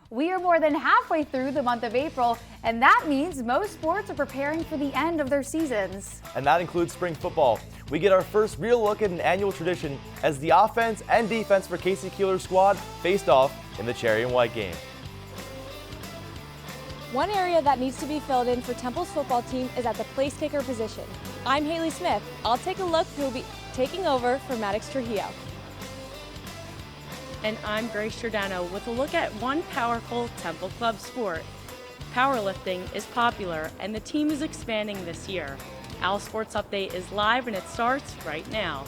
We are more than halfway through the month of April, and that means most sports are preparing for the end of their seasons. And that includes spring football. We get our first real look at an annual tradition as the offense and defense for Casey Keeler's squad faced off in the cherry and white game. One area that needs to be filled in for Temple's football team is at the place kicker position. I'm Haley Smith. I'll take a look who will be taking over for Maddox Trujillo. And I'm Grace Giordano with a look at one powerful Temple Club sport. Powerlifting is popular and the team is expanding this year. OwlSports Update is live and it starts right now.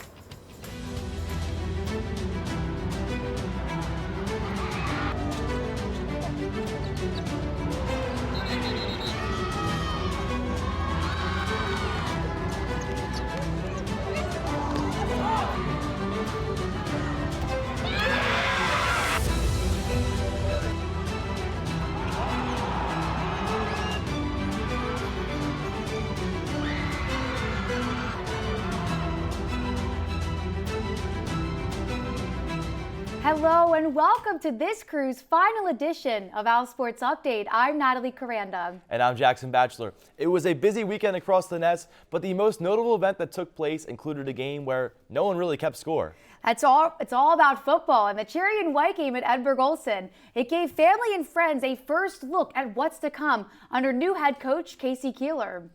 Hello and welcome to this crew's final edition of OwlSports Update. I'm Natalie Koranda. And I'm Jackson Batchler. It was a busy weekend across the Nest, but the most notable event that took place included a game where no one really kept score. It's all about football and the cherry and white game at Edberg Olsen. It gave family and friends a first look at what's to come under new head coach Casey Keeler.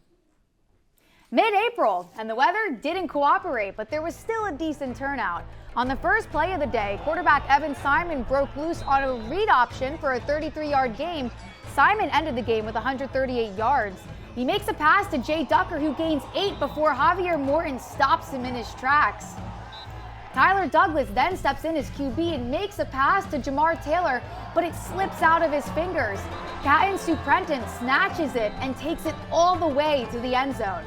Mid-April, and the weather didn't cooperate, but there was still a decent turnout. On the first play of the day, quarterback Evan Simon broke loose on a read option for a 33-yard gain. Simon ended the game with 138 yards. He makes a pass to Jay Ducker, who gains 8 before Javier Morton stops him in his tracks. Tyler Douglas then steps in as QB and makes a pass to Jamar Taylor, but it slips out of his fingers. Caton Suprenton snatches it and takes it all the way to the end zone.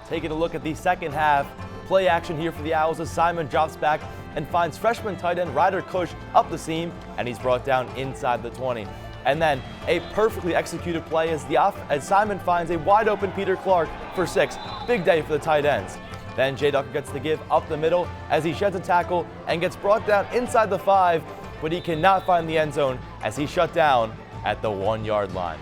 Taking a look at the second half, play action here for the Owls as Simon drops back and finds freshman tight end Ryder Cush up the seam, and he's brought down inside the 20. And then a perfectly executed play as Simon finds a wide open Peter Clark for 6. Big day for the tight ends. Then Jay Ducker gets the give up the middle as he sheds a tackle and gets brought down inside the 5, but he cannot find the end zone as he's shut down at the 1-yard line.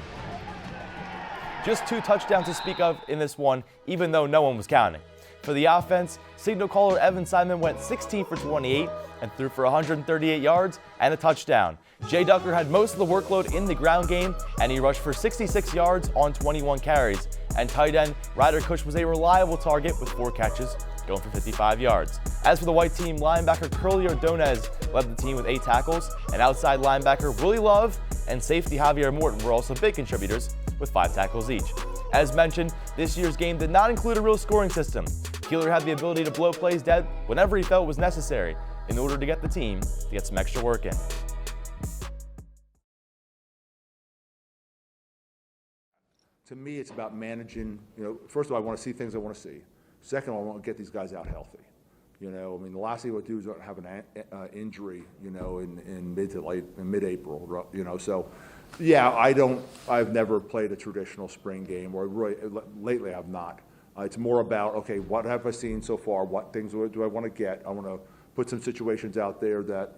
Just 2 touchdowns to speak of in this one, even though no one was counting. For the offense, signal caller Evan Simon went 16 for 28 and threw for 138 yards and a touchdown. Jay Ducker had most of the workload in the ground game, and he rushed for 66 yards on 21 carries. And tight end Ryder Cush was a reliable target with 4 catches, going for 55 yards. As for the white team, linebacker Curly Ordonez led the team with 8 tackles, and outside linebacker Willie Love and safety Javier Morton were also big contributors with 5 tackles each. As mentioned, this year's game did not include a real scoring system. Keeler had the ability to blow plays dead whenever he felt was necessary in order to get the team to get some extra work in. To me, it's about managing, first of all, I want to see things I want to see. Second of all, I want to get these guys out healthy. The last thing I want to do is have an injury, in mid-April, so yeah, I've never played a traditional spring game, or really, lately I've not. It's more about, okay, what have I seen so far? What things do I want to get? I want to put some situations out there that,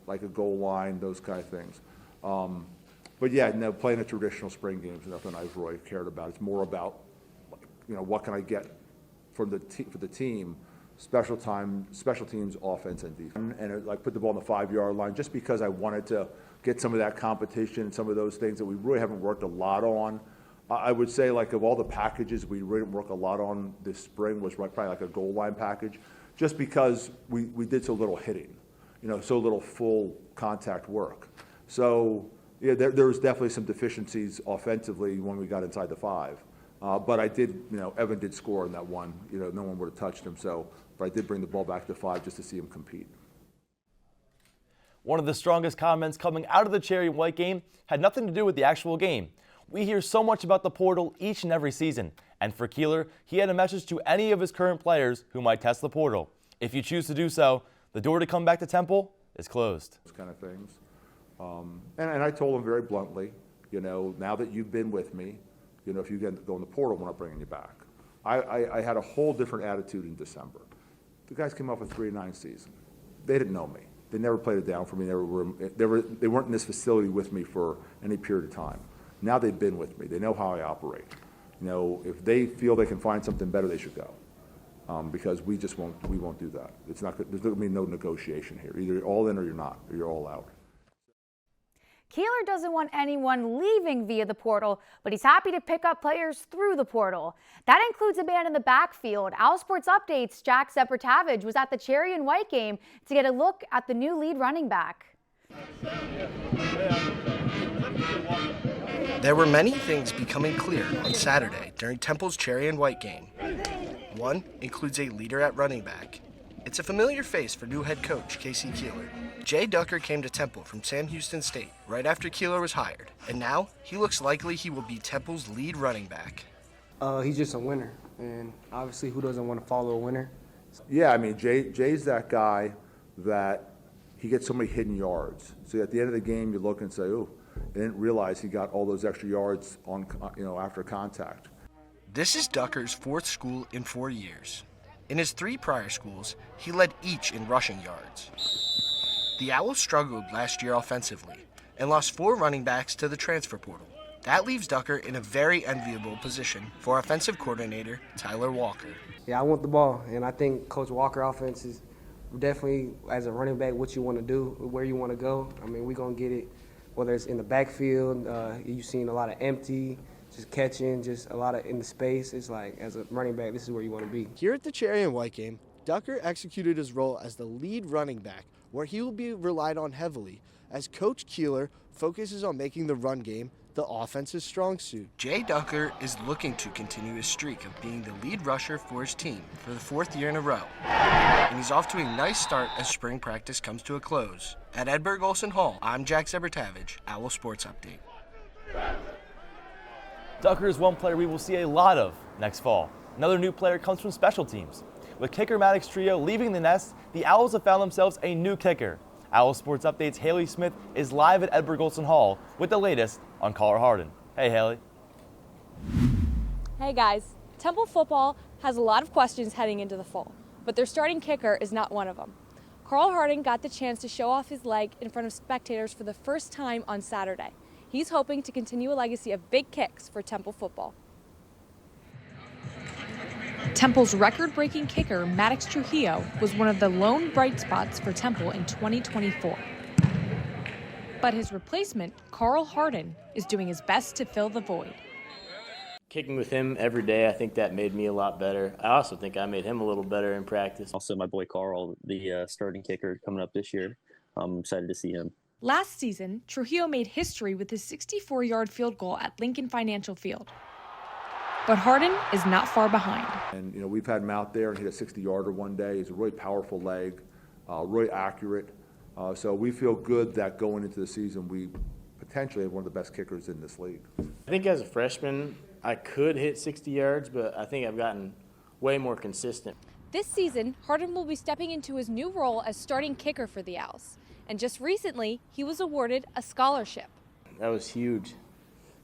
like a goal line, those kind of things. But yeah, playing a traditional spring game is nothing I've really cared about. It's more about, what can I get from for the team, special teams, offense, and defense. And I put the ball on the 5-yard line just because I wanted to get some of that competition and some of those things that we really haven't worked a lot on. I would say, like, of all the packages we really didn't work a lot on this spring was probably like a goal line package, just because we did so little hitting, so little full contact work. So yeah, there was definitely some deficiencies offensively when we got inside the 5. But I did, Evan did score in that one. No one would have touched him. But I did bring the ball back to 5 just to see him compete. One of the strongest comments coming out of the cherry and white game had nothing to do with the actual game. We hear so much about the portal each and every season, and for Keeler, he had a message to any of his current players who might test the portal. If you choose to do so, the door to come back to Temple is closed. Those kind of things. And I told him very bluntly, now that you've been with me, if you go in the portal, we're not bringing you back. I had a whole different attitude in December. The guys came off a 3-9 season. They didn't know me. They never played it down for me. They weren't in this facility with me for any period of time. Now they've been with me. They know how I operate. You know, if they feel they can find something better, they should go. Because we won't do that. There's going to be no negotiation here. Either you're all in or you're not, or you're all out. Keeler doesn't want anyone leaving via the portal, but he's happy to pick up players through the portal. That includes a man in the backfield. OwlSports Updates' Jack Zepertavage was at the Cherry and White game to get a look at the new lead running back. There were many things becoming clear on Saturday during Temple's Cherry and White game. One includes a leader at running back. It's a familiar face for new head coach Casey Keeler. Jay Ducker came to Temple from Sam Houston State right after Keeler was hired, and now he looks likely he will be Temple's lead running back. He's just a winner, and obviously who doesn't want to follow a winner? Yeah, I mean, Jay's that guy that he gets so many hidden yards. So at the end of the game, you look and say, "Oh, I didn't realize he got all those extra yards on, after contact." This is Ducker's fourth school in 4 years. In his 3 prior schools, he led each in rushing yards. The Owls struggled last year offensively and lost 4 running backs to the transfer portal. That leaves Ducker in a very enviable position for offensive coordinator Tyler Walker. Yeah, I want the ball, and I think Coach Walker offense is definitely, as a running back, what you want to do, where you want to go. I mean, we're going to get it, whether it's in the backfield, you've seen a lot of empty, just catching, just a lot of in the space. It's like, as a running back, this is where you want to be. Here at the Cherry and White game, Ducker executed his role as the lead running back, where he will be relied on heavily as Coach Keeler focuses on making the run game the offense's strong suit. Jay Ducker is looking to continue his streak of being the lead rusher for his team for the 4th year in a row. And he's off to a nice start as spring practice comes to a close. At Edberg Olson Hall, I'm Jack Zepertavage, OwlSports Update. Ducker is one player we will see a lot of next fall. Another new player comes from special teams. With kicker Maddox Trio leaving the nest, the Owls have found themselves a new kicker. OwlSports Update's Haley Smith is live at Edberg Olson Hall with the latest on Carl Harden. Hey, Haley. Hey guys, Temple football has a lot of questions heading into the fall, but their starting kicker is not one of them. Carl Harden got the chance to show off his leg in front of spectators for the first time on Saturday. He's hoping to continue a legacy of big kicks for Temple football. Temple's record-breaking kicker, Maddox Trujillo, was one of the lone bright spots for Temple in 2024. But his replacement, Carl Harden, is doing his best to fill the void. Kicking with him every day, I think that made me a lot better. I also think I made him a little better in practice. Also, my boy Carl, the starting kicker coming up this year. I'm excited to see him. Last season, Trujillo made history with his 64-yard field goal at Lincoln Financial Field. But Harden is not far behind. And, we've had him out there and hit a 60-yarder one day. He's a really powerful leg, really accurate. So we feel good that going into the season, we potentially have one of the best kickers in this league. I think as a freshman, I could hit 60 yards, but I think I've gotten way more consistent. This season, Harden will be stepping into his new role as starting kicker for the Owls. And just recently, he was awarded a scholarship. That was huge.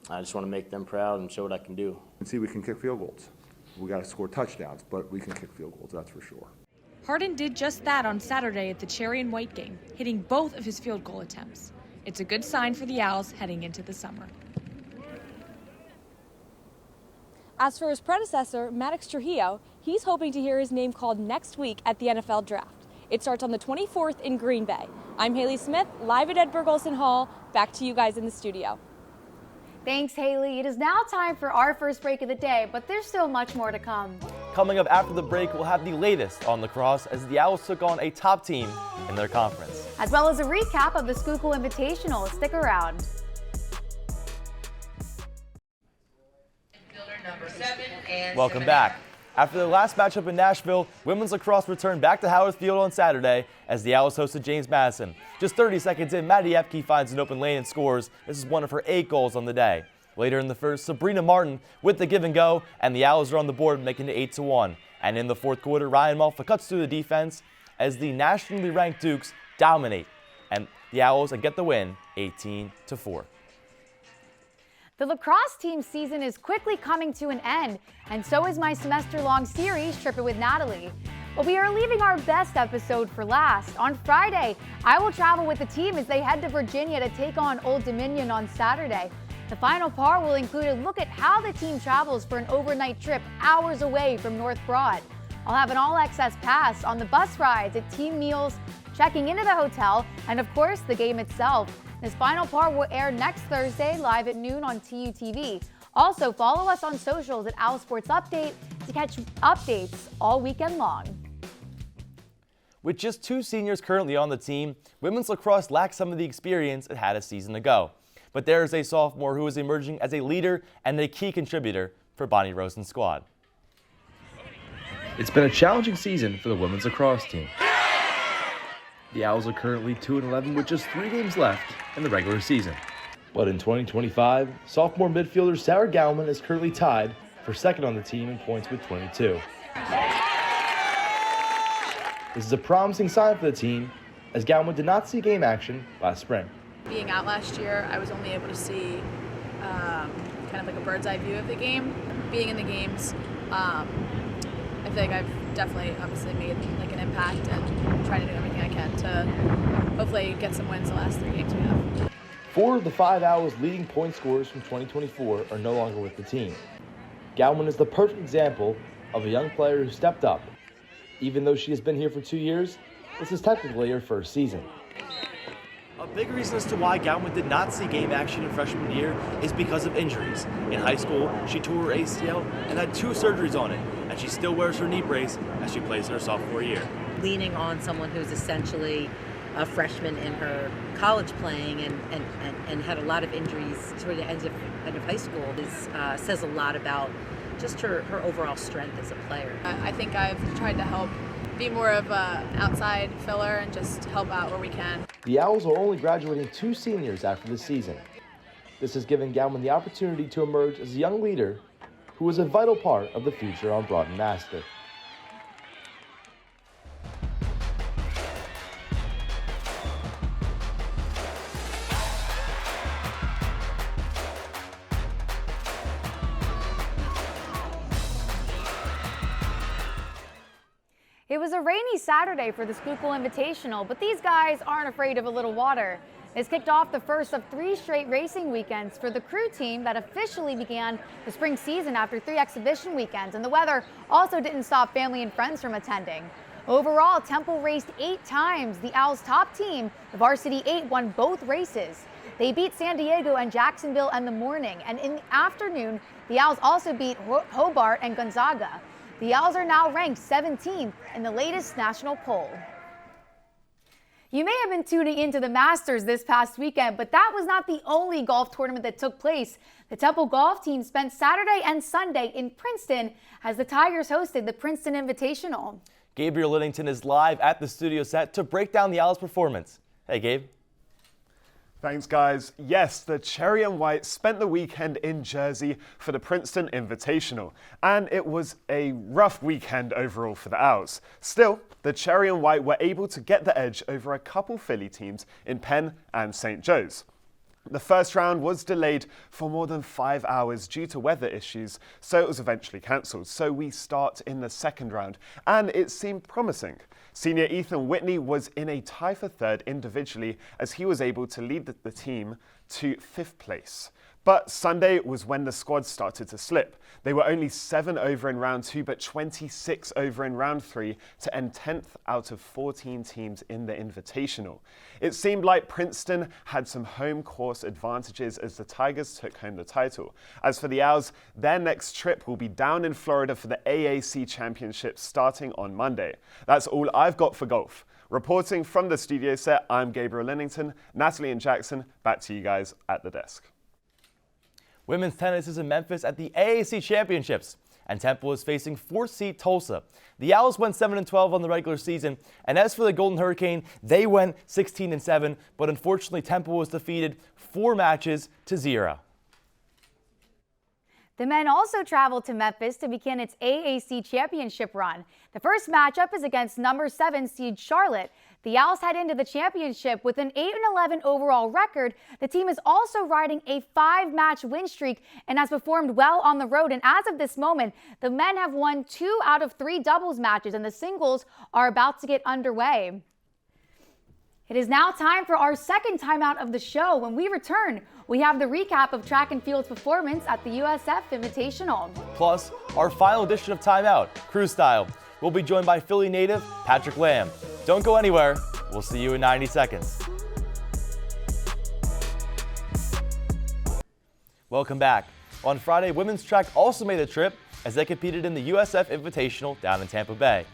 I just want to make them proud and show what I can do. And see, we can kick field goals. We got to score touchdowns, but we can kick field goals, that's for sure. Harden did just that on Saturday at the Cherry and White game, hitting both of his field goal attempts. It's a good sign for the Owls heading into the summer. As for his predecessor, Maddox Trujillo, he's hoping to hear his name called next week at the NFL Draft. It starts on the 24th in Green Bay. I'm Haley Smith, live at Edberg Olson Hall. Back to you guys in the studio. Thanks, Haley. It is now time for our first break of the day, but there's still much more to come. Coming up after the break, we'll have the latest on lacrosse as the Owls took on a top team in their conference. As well as a recap of the Schuylkill Invitational. Stick around. Welcome back. After the last matchup in Nashville, women's lacrosse returned back to Howard Field on Saturday as the Owls hosted James Madison. Just 30 seconds in, Maddie Epke finds an open lane and scores. This is one of her 8 goals on the day. Later in the first, Sabrina Martin with the give and go, and the Owls are on the board, making it 8-1. And in the fourth quarter, Ryan Malfa cuts through the defense as the nationally ranked Dukes dominate, and the Owls get the win, 18-4. The lacrosse team season is quickly coming to an end, and so is my semester-long series, Trip It with Natalie. But we are leaving our best episode for last. On Friday, I will travel with the team as they head to Virginia to take on Old Dominion on Saturday. The final part will include a look at how the team travels for an overnight trip hours away from North Broad. I'll have an all-access pass on the bus rides, at team meals, checking into the hotel, and of course, the game itself. This final part will air next Thursday live at noon on TUTV. Also, follow us on socials at OwlSports Update to catch updates all weekend long. With just 2 seniors currently on the team, women's lacrosse lacks some of the experience it had a season ago. But there is a sophomore who is emerging as a leader and a key contributor for Bonnie Rosen's squad. It's been a challenging season for the women's lacrosse team. The Owls are currently 2-11 with just 3 games left in the regular season. But in 2025, sophomore midfielder Sarah Gauman is currently tied for second on the team in points with 22. This is a promising sign for the team, as Gauman did not see game action last spring. Being out last year, I was only able to see kind of like a bird's eye view of the game. Being in the games, I feel like I've definitely obviously made like an impact and trying to do everything I can to hopefully get some wins the last 3 games we have. 4 of the 5 Owls' leading point scorers from 2024 are no longer with the team. Gauman is the perfect example of a young player who stepped up. Even though she has been here for 2 years, this is technically her first season. A big reason as to why Gauman did not see game action in freshman year is because of injuries. In high school, she tore her ACL and had 2 surgeries on it, and she still wears her knee brace as she plays in her sophomore year. Leaning on someone who's essentially a freshman in her college playing and had a lot of injuries toward the end of high school says a lot about just her overall strength as a player. I think I've tried to help be more of an outside filler and just help out where we can. The Owls are only graduating 2 seniors after this season. This has given Gauman the opportunity to emerge as a young leader who is a vital part of the future on Broad and Master. It was a rainy Saturday for the Schuylkill Invitational, but these guys aren't afraid of a little water. This kicked off the first of 3 straight racing weekends for the crew team that officially began the spring season after 3 exhibition weekends, and the weather also didn't stop family and friends from attending. Overall, Temple raced 8 times. The Owls' top team, the Varsity 8, won both races. They beat San Diego and Jacksonville in the morning, and in the afternoon, the Owls also beat Hobart and Gonzaga. The Owls are now ranked 17th in the latest national poll. You may have been tuning into the Masters this past weekend, but that was not the only golf tournament that took place. The Temple golf team spent Saturday and Sunday in Princeton as the Tigers hosted the Princeton Invitational. Gabriel Liddington is live at the studio set to break down the Owls' performance. Hey, Gabe. Thanks, guys. Yes, the Cherry and White spent the weekend in Jersey for the Princeton Invitational, and it was a rough weekend overall for the Owls. Still, the Cherry and White were able to get the edge over a couple Philly teams in Penn and St. Joe's. The first round was delayed for more than 5 hours due to weather issues, so it was eventually cancelled. So we start in the second round, and it seemed promising. Senior Ethan Whitney was in a tie for third individually as he was able to lead the team to 5th place. But Sunday was when the squad started to slip. They were only 7 over in round 2, but 26 over in round 3 to end 10th out of 14 teams in the Invitational. It seemed like Princeton had some home course advantages as the Tigers took home the title. As for the Owls, their next trip will be down in Florida for the AAC Championship starting on Monday. That's all I've got for golf. Reporting from the studio set, I'm Gabriel Linnington. Natalie and Jackson, back to you guys at the desk. Women's tennis is in Memphis at the AAC Championships, and Temple is facing 4th seed Tulsa. The Owls went 7-12 on the regular season, and as for the Golden Hurricane, they went 16-7, but unfortunately Temple was defeated 4 matches to 0. The men also traveled to Memphis to begin its AAC championship run. The first matchup is against number 7 seed Charlotte. The Owls head into the championship with an 8-11 overall record. The team is also riding a 5-match win streak and has performed well on the road. And as of this moment, the men have won 2 out of 3 doubles matches, and the singles are about to get underway. It is now time for our second timeout of the show. When we return, we have the recap of track and field's performance at the USF Invitational. Plus, our final edition of Timeout, Crew Style. We'll be joined by Philly native Patrick Lamb. Don't go anywhere. We'll see you in 90 seconds. Welcome back. On Friday, women's track also made a trip as they competed in the USF Invitational down in Tampa Bay.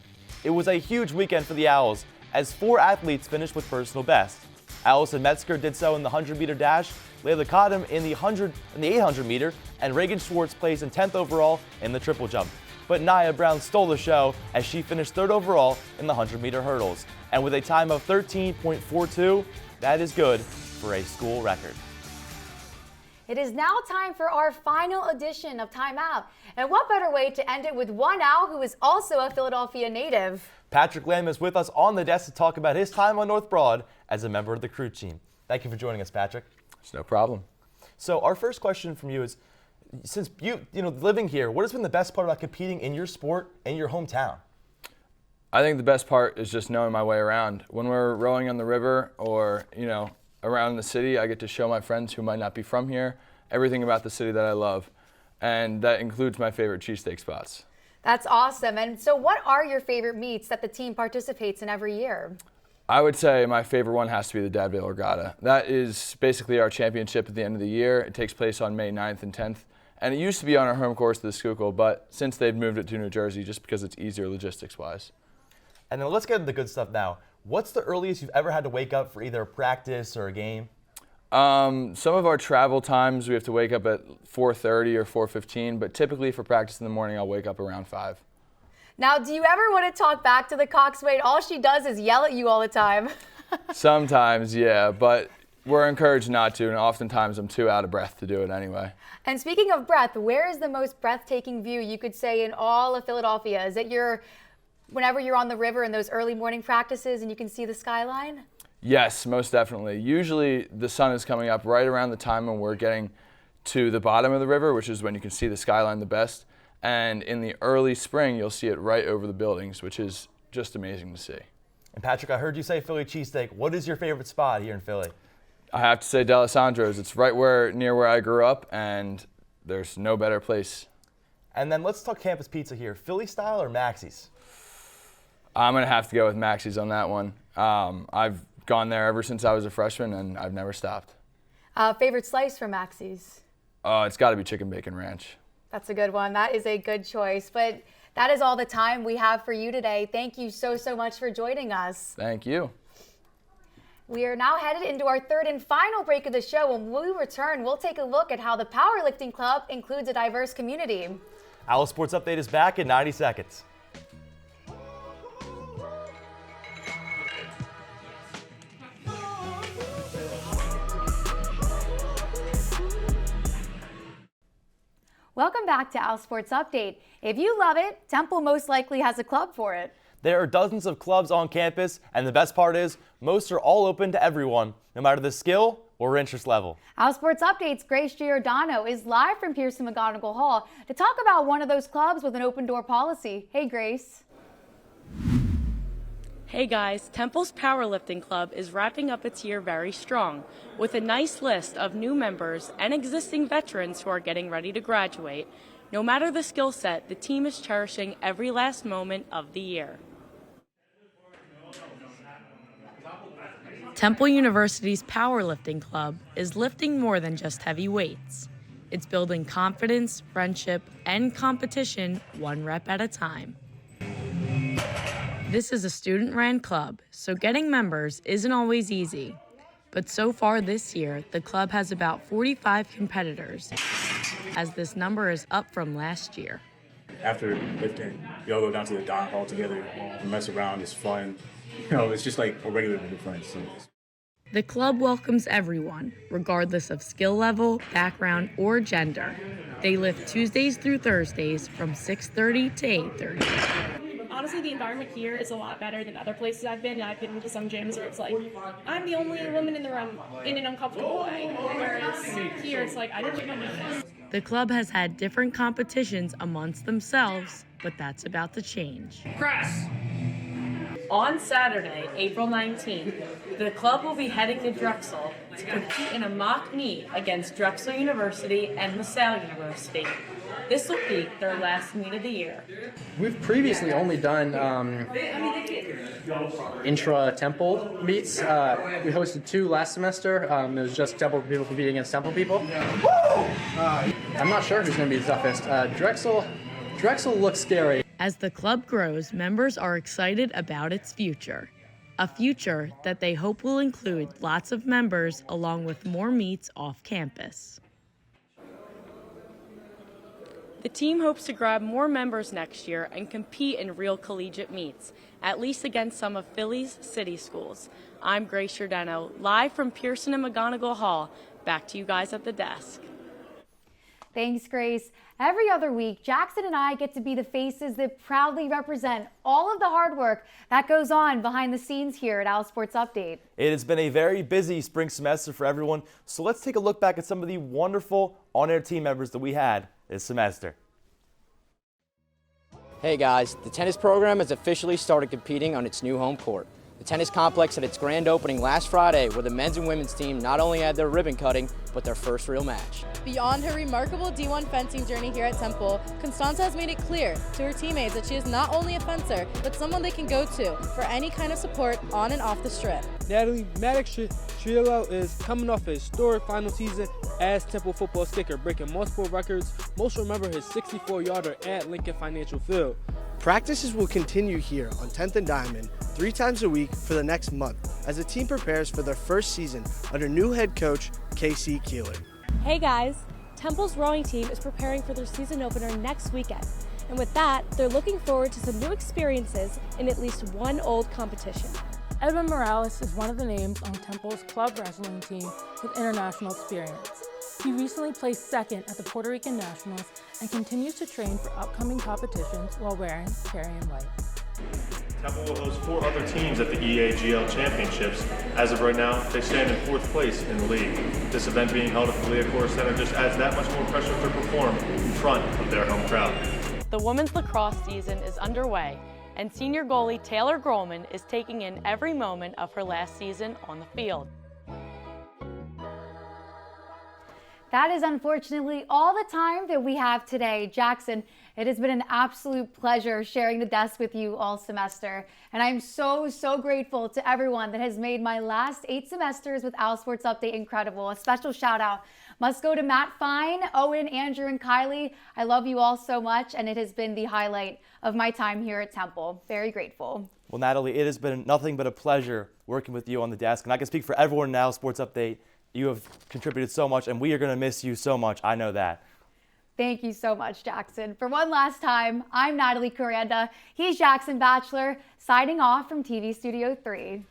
It was a huge weekend for the Owls as 4 athletes finished with personal best. Allison Metzger did so in the 100-meter dash, Layla Kadam in the 800-meter, and Reagan Schwartz placed in 10th overall in the triple jump. But Nia Brown stole the show as she finished 3rd overall in the 100-meter hurdles. And with a time of 13.42, that is good for a school record. It is now time for our final edition of Timeout. And what better way to end it with one Owl who is also a Philadelphia native. Patrick Lamb is with us on the desk to talk about his time on North Broad as a member of the crew team. Thank you for joining us, Patrick. It's no problem. So our first question from you is, since you living here, what has been the best part about competing in your sport in your hometown? I think the best part is just knowing my way around. When we're rowing on the river or, around the city, I get to show my friends who might not be from here everything about the city that I love. And that includes my favorite cheesesteak spots. That's awesome. And so what are your favorite meets that the team participates in every year? I would say my favorite one has to be the Dadville Regatta. That is basically our championship at the end of the year. It takes place on May 9th and 10th. And it used to be on our home course, the Schuylkill, but since they've moved it to New Jersey, just because it's easier logistics-wise. And then let's get into the good stuff now. What's the earliest you've ever had to wake up for either a practice or a game? Some of our travel times, we have to wake up at 4:30 or 4:15, but typically for practice in the morning, I'll wake up around 5. Now, do you ever want to talk back to the coxswain? All she does is yell at you all the time. Sometimes, yeah, but we're encouraged not to, and oftentimes I'm too out of breath to do it anyway. And speaking of breath, where is the most breathtaking view you could say in all of Philadelphia? Is it whenever you're on the river in those early morning practices and you can see the skyline? Yes, most definitely. Usually the sun is coming up right around the time when we're getting to the bottom of the river, which is when you can see the skyline the best. And in the early spring, you'll see it right over the buildings, which is just amazing to see. And Patrick, I heard you say Philly cheesesteak. What is your favorite spot here in Philly? I have to say D'Alessandro's. It's right near where I grew up, and there's no better place. And then let's talk campus pizza here. Philly style or Maxie's? I'm going to have to go with Maxie's on that one. I've gone there ever since I was a freshman, and I've never stopped. Favorite slice from Maxie's? It's got to be chicken bacon ranch. That's a good one. That is a good choice. But that is all the time we have for you today. Thank you so much for joining us. Thank you. We are now headed into our third and final break of the show. When we return, we'll take a look at how the powerlifting club includes a diverse community. OwlSports Update is back in 90 seconds. Welcome back to OwlSports Update. If you love it, Temple most likely has a club for it. There are dozens of clubs on campus, and the best part is most are all open to everyone, no matter the skill or interest level. OwlSports Update's Grace Giordano is live from Pearson McGonigal Hall to talk about one of those clubs with an open door policy. Hey, Grace. Hey guys, Temple's Powerlifting Club is wrapping up its year very strong, with a nice list of new members and existing veterans who are getting ready to graduate. No matter the skill set, the team is cherishing every last moment of the year. Temple University's Powerlifting Club is lifting more than just heavy weights. It's building confidence, friendship, and competition one rep at a time. This is a student-run club, so getting members isn't always easy. But so far this year, the club has about 45 competitors, as this number is up from last year. After lifting, we all go down to the Don Hall together and mess around. It's fun. It's just like a regular with friends. So. The club welcomes everyone, regardless of skill level, background, or gender. They lift Tuesdays through Thursdays from 6:30 to 8:30. honestly, the environment here is a lot better than other places I've been. I've been to some gyms where it's like, I'm the only woman in the room in an uncomfortable way. Whereas here, it's like, I didn't even know this. The club has had different competitions amongst themselves, but that's about to change. Press! On Saturday, April 19th, the club will be heading to Drexel to compete in a mock meet against Drexel University and LaSalle University. This will be their last meet of the year. We've previously only done intra-Temple meets. We hosted 2 last semester. It was just Temple people competing against Temple people. I'm not sure who's going to be the toughest. Drexel looks scary. As the club grows, members are excited about its future. A future that they hope will include lots of members along with more meets off campus. The team hopes to grab more members next year and compete in real collegiate meets, at least against some of Philly's city schools. I'm Grace Giordano, live from Pearson and McGonigal Hall. Back to you guys at the desk. Thanks, Grace. Every other week, Jackson and I get to be the faces that proudly represent all of the hard work that goes on behind the scenes here at OwlSports Update. It has been a very busy spring semester for everyone, so let's take a look back at some of the wonderful on-air team members that we had this semester. Hey guys, the tennis program has officially started competing on its new home court. The tennis complex had its grand opening last Friday, where the men's and women's team not only had their ribbon cutting, but their first real match. Beyond her remarkable D1 fencing journey here at Temple, Constanza has made it clear to her teammates that she is not only a fencer, but someone they can go to for any kind of support on and off the strip. Natalie Maddox-Trillo is coming off a historic final season as Temple football kicker, breaking multiple records. Most remember his 64-yarder at Lincoln Financial Field. Practices will continue here on 10th and Diamond 3 times a week for the next month as the team prepares for their first season under new head coach KC Keeler. Hey guys, Temple's rowing team is preparing for their season opener next weekend. And with that, they're looking forward to some new experiences in at least one old competition. Edwin Morales is one of the names on Temple's club wrestling team with international experience. He recently placed second at the Puerto Rican Nationals and continues to train for upcoming competitions while wearing Carrion white. Temple will host 4 other teams at the EAGL Championships. As of right now, they stand in 4th place in the league. This event being held at the Leocor Center just adds that much more pressure to perform in front of their home crowd. The women's lacrosse season is underway, and senior goalie Taylor Grohlman is taking in every moment of her last season on the field. That is unfortunately all the time that we have today. Jackson, it has been an absolute pleasure sharing the desk with you all semester. And I'm so grateful to everyone that has made my last 8 semesters with OwlSports Update incredible. A special shout out must go to Matt Fine, Owen, Andrew, and Kylie. I love you all so much, and it has been the highlight of my time here at Temple. Very grateful. Well, Natalie, it has been nothing but a pleasure working with you on the desk. And I can speak for everyone in OwlSports Update. You have contributed so much, and we are going to miss you so much. I know that. Thank you so much, Jackson. For one last time, I'm Natalie Koranda. He's Jackson Batchler, signing off from TV Studio 3.